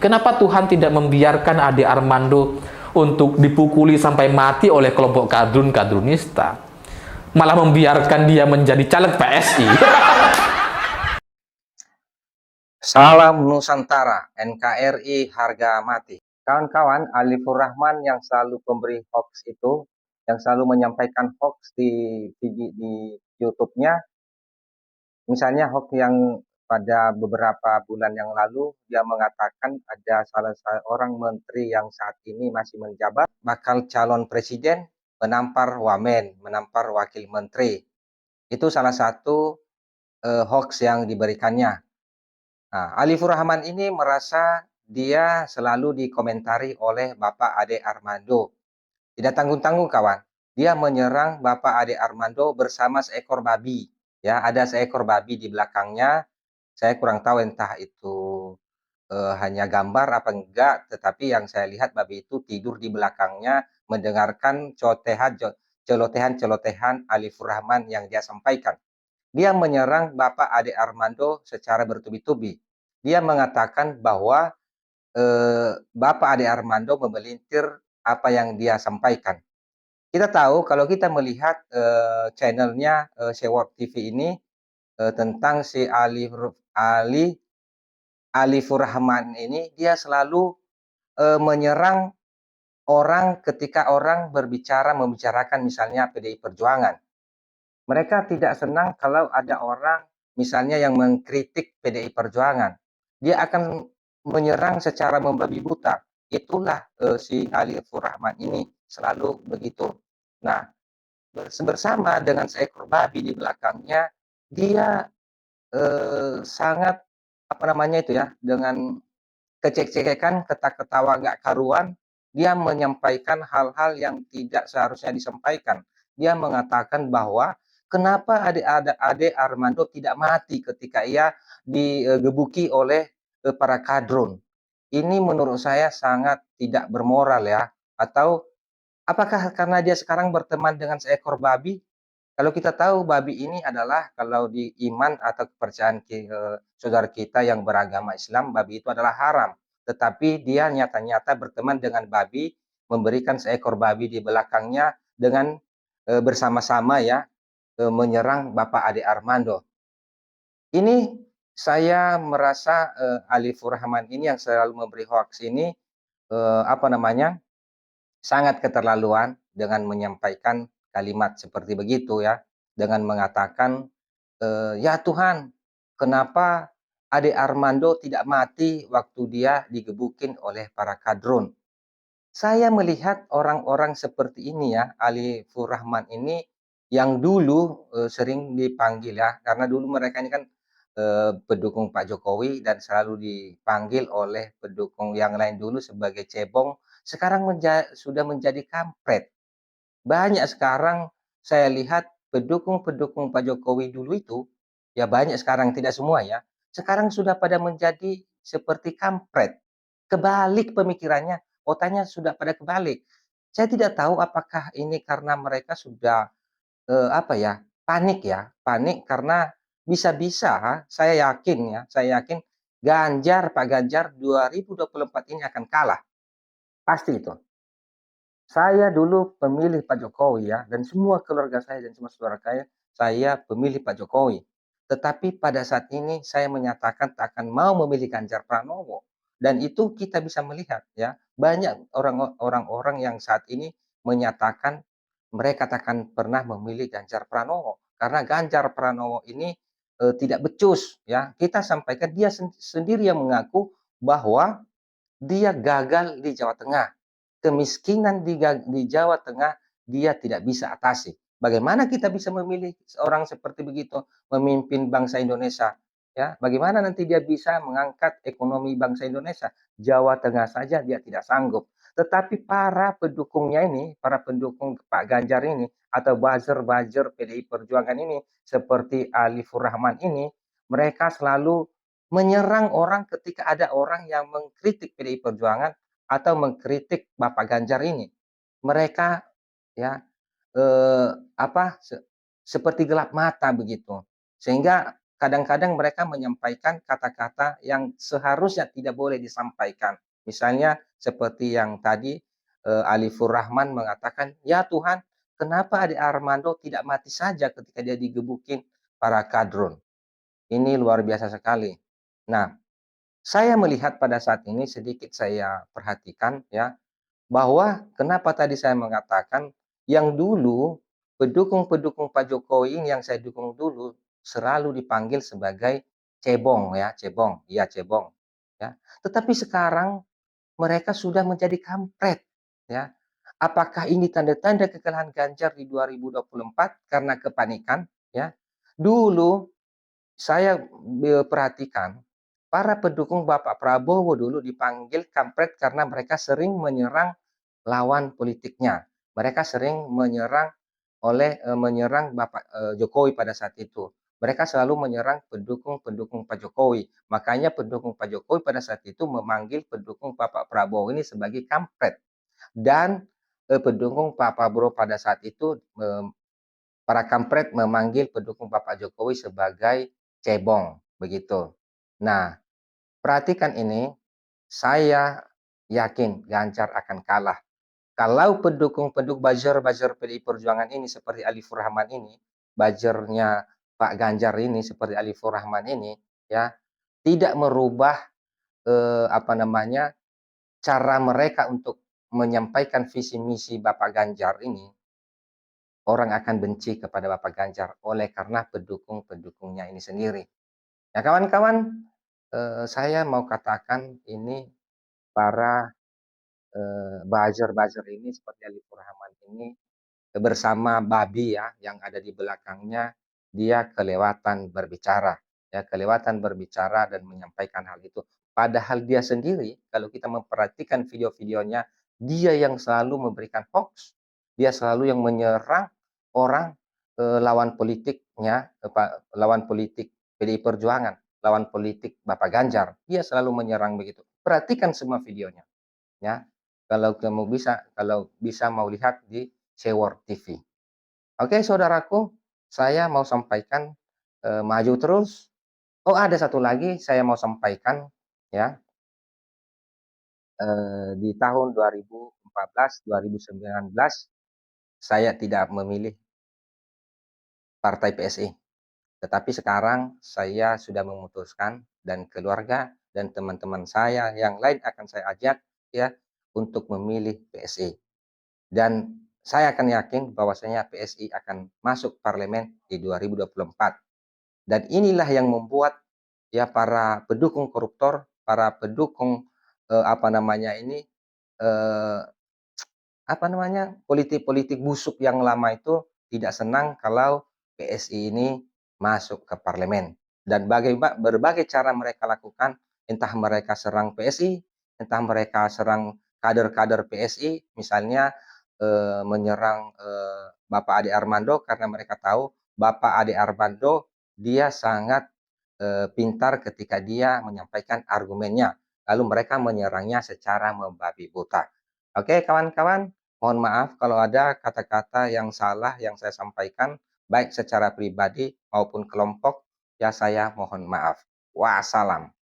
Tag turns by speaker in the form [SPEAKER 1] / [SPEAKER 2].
[SPEAKER 1] Kenapa Tuhan tidak membiarkan Ade Armando untuk dipukuli sampai mati oleh kelompok kadrun-kadrunista? Malah membiarkan dia menjadi caleg PSI.
[SPEAKER 2] Salam Nusantara, NKRI harga mati. Kawan-kawan, Alifur Rahman yang selalu pemberi hoax itu, yang selalu menyampaikan hoax di YouTube-nya, misalnya hoax yang pada beberapa bulan yang lalu, dia mengatakan ada salah seorang menteri yang saat ini masih menjabat, bakal calon presiden, menampar wamen, menampar wakil menteri. Itu salah satu hoax yang diberikannya. Nah, Alifur Rahman ini merasa dia selalu dikomentari oleh Bapak Ade Armando. Tidak tanggung-tanggung kawan. Dia menyerang Bapak Ade Armando bersama seekor babi. Ya, ada seekor babi di belakangnya. Saya kurang tahu entah itu hanya gambar apa enggak, tetapi yang saya lihat babi itu tidur di belakangnya mendengarkan celotehan-celotehan Alifur Rahman yang dia sampaikan. Dia menyerang Bapak Ade Armando secara bertubi-tubi. Dia mengatakan bahwa Bapak Ade Armando memelintir apa yang dia sampaikan. Kita tahu kalau kita melihat channelnya Sewot TV ini tentang si Alifur Rahman ini, dia selalu menyerang orang ketika orang membicarakan misalnya PDI Perjuangan. Mereka tidak senang kalau ada orang misalnya yang mengkritik PDI Perjuangan. Dia akan menyerang secara membabi buta. Itulah si Alifur Rahman ini selalu begitu. Nah, bersama dengan seekor babi di belakangnya, dia sangat apa namanya itu ya, dengan kecek-cekekan, ketawa nggak karuan, dia menyampaikan hal-hal yang tidak seharusnya disampaikan. Dia mengatakan bahwa kenapa Ade Armando tidak mati ketika ia digebuki oleh para kadrun. Ini menurut saya sangat tidak bermoral ya. Atau apakah karena dia sekarang berteman dengan seekor babi? Kalau kita tahu babi ini adalah kalau di iman atau kepercayaan saudara kita yang beragama Islam, babi itu adalah haram. Tetapi dia nyata-nyata berteman dengan babi, memberikan seekor babi di belakangnya dengan bersama-sama ya menyerang Bapak Ade Armando. Ini saya merasa Alifur Rahman ini yang selalu memberi hoax ini apa namanya sangat keterlaluan dengan menyampaikan kalimat seperti begitu ya, dengan mengatakan, "Ya Tuhan, kenapa Ade Armando tidak mati waktu dia digebukin oleh para kadrun?" Saya melihat orang-orang seperti ini ya, Alifur Rahman ini yang dulu sering dipanggil ya, karena dulu mereka ini kan pendukung Pak Jokowi dan selalu dipanggil oleh pendukung yang lain dulu sebagai cebong, sekarang sudah menjadi kampret. Banyak sekarang saya lihat pendukung-pendukung Pak Jokowi dulu itu, ya banyak sekarang, tidak semua ya, sekarang sudah pada menjadi seperti kampret. Kebalik pemikirannya, otaknya sudah pada kebalik. Saya tidak tahu apakah ini karena mereka sudah apa ya, panik karena bisa-bisa saya yakin Pak Ganjar 2024 ini akan kalah, pasti itu. Saya dulu pemilih Pak Jokowi ya, dan semua keluarga saya dan semua saudara saya pemilih Pak Jokowi. Tetapi pada saat ini saya menyatakan tak akan mau memilih Ganjar Pranowo. Dan itu kita bisa melihat ya, banyak orang-orang yang saat ini menyatakan mereka tak akan pernah memilih Ganjar Pranowo. Karena Ganjar Pranowo ini tidak becus ya. Kita sampaikan dia sendiri yang mengaku bahwa dia gagal di Jawa Tengah. Kemiskinan di Jawa Tengah dia tidak bisa atasi. Bagaimana kita bisa memilih seorang seperti begitu memimpin bangsa Indonesia? Ya, bagaimana nanti dia bisa mengangkat ekonomi bangsa Indonesia? Jawa Tengah saja dia tidak sanggup. Tetapi para pendukungnya ini, para pendukung Pak Ganjar ini, atau buzzer-buzzer PDI Perjuangan ini, seperti Alifur Rahman ini, mereka selalu menyerang orang ketika ada orang yang mengkritik PDI Perjuangan atau mengkritik Bapak Ganjar ini. Mereka ya apa seperti gelap mata begitu. Sehingga kadang-kadang mereka menyampaikan kata-kata yang seharusnya tidak boleh disampaikan. Misalnya seperti yang tadi, Alifur Rahman mengatakan, "Ya Tuhan, kenapa adik Armando tidak mati saja ketika dia digebukin para kadrun?" Ini luar biasa sekali. Nah, saya melihat pada saat ini sedikit saya perhatikan ya, bahwa kenapa tadi saya mengatakan yang dulu pendukung-pendukung Pak Jokowi ini yang saya dukung dulu selalu dipanggil sebagai cebong ya, cebong, iya cebong ya. Tetapi sekarang mereka sudah menjadi kampret ya. Apakah ini tanda-tanda kekalahan Ganjar di 2024 karena kepanikan ya? Dulu saya perhatikan, para pendukung Bapak Prabowo dulu dipanggil kampret karena mereka sering menyerang lawan politiknya. Mereka sering menyerang Bapak, Jokowi pada saat itu. Mereka selalu menyerang pendukung-pendukung Pak Jokowi. Makanya pendukung Pak Jokowi pada saat itu memanggil pendukung Bapak Prabowo ini sebagai kampret. Dan, pendukung Pak Prabowo pada saat itu, para kampret memanggil pendukung Bapak Jokowi sebagai cebong, begitu. Nah, perhatikan ini, saya yakin Ganjar akan kalah. Kalau pendukung-pendukung buzzer-buzzer PDI Perjuangan ini seperti Alifur Rahman ini, buzzernya Pak Ganjar ini seperti Alifur Rahman ini, ya, tidak merubah, apa namanya, cara mereka untuk menyampaikan visi misi Bapak Ganjar ini, orang akan benci kepada Bapak Ganjar oleh karena pendukung-pendukungnya ini sendiri. Ya kawan-kawan, saya mau katakan ini para, buzzer-buzzer ini seperti Alifur Rahman ini bersama babi ya yang ada di belakangnya, dia kelewatan berbicara, ya kelewatan berbicara dan menyampaikan hal itu. Padahal dia sendiri kalau kita memperhatikan video-videonya, dia yang selalu memberikan hoax, dia selalu yang menyerang orang, lawan politiknya, lawan politik PDI Perjuangan, lawan politik Bapak Ganjar, dia selalu menyerang begitu. Perhatikan semua videonya, ya. Kalau bisa mau lihat di Cewor TV. Oke saudaraku, saya mau sampaikan, maju terus. Oh ada satu lagi saya mau sampaikan ya, di tahun 2014, 2019 saya tidak memilih partai PSI. Tetapi sekarang saya sudah memutuskan dan keluarga dan teman-teman saya yang lain akan saya ajak ya untuk memilih PSI. Dan saya akan yakin bahwasanya PSI akan masuk parlemen di 2024. Dan inilah yang membuat ya para pendukung koruptor, para pendukung, apa namanya ini, eee, apa namanya, politik-politik busuk yang lama itu tidak senang kalau PSI ini masuk ke parlemen. Dan berbagai cara mereka lakukan, entah mereka serang PSI, entah mereka serang kader-kader PSI, misalnya, menyerang, Bapak Ade Armando karena mereka tahu Bapak Ade Armando dia sangat, pintar ketika dia menyampaikan argumennya, lalu mereka menyerangnya secara membabi buta. Oke kawan-kawan, mohon maaf kalau ada kata-kata yang salah yang saya sampaikan, baik secara pribadi maupun kelompok, ya saya mohon maaf. Wassalam.